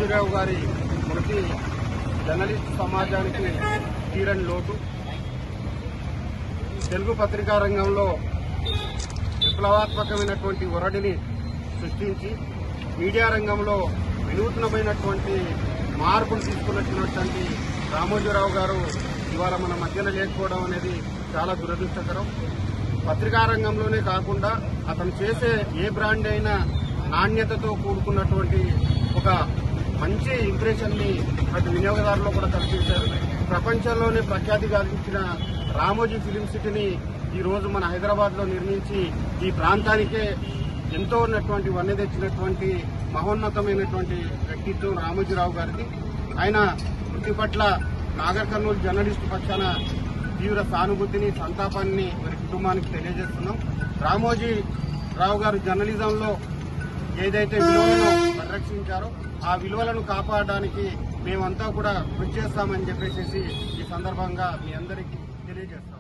రామోజీరావు గారి మృతి జర్నలిస్ట్ సమాజానికి తీరని లోటు. తెలుగు పత్రికా రంగంలో విప్లవాత్మకమైనటువంటి ఒరడిని సృష్టించి మీడియా రంగంలో వినూత్నమైనటువంటి మార్పులు తీసుకున్నటువంటి రామోజీరావు గారు ఇవాళ మన మధ్యన లేకపోవడం అనేది చాలా దురదృష్టకరం. పత్రికా రంగంలోనే కాకుండా అతను చేసే ఏ బ్రాండ్ అయినా నాణ్యతతో కూడుకున్నటువంటి ఒక మంచి ఇంప్రెషన్ ని ప్రతి వినియోగదారులో కూడా కల్పించారు. ప్రపంచంలోనే ప్రఖ్యాతి గాంచిన రామోజీ ఫిలిం సిటీని ఈ రోజు మన హైదరాబాద్ లో నిర్మించి ఈ ప్రాంతానికే ఎంతో ఉన్నటువంటి వన్నె తెచ్చినటువంటి మహోన్నతమైనటువంటి వ్యక్తిత్వం రామోజీరావు గారిది. ఆయన మృతి పట్ల నాగర్ కర్నూలు జర్నలిస్టు పక్షాన తీవ్ర సానుభూతిని, సంతాపాన్ని వారి కుటుంబానికి తెలియజేస్తున్నాం. రామోజీరావు గారు జర్నలిజంలో ఏదైతే విలువలను పరిరక్షించారో ఆ విలువలను కాపాడడానికి మేమంతా కూడా కృషి చేస్తామని చెప్పేసి ఈ సందర్భంగా మీ అందరికీ తెలియజేస్తాం.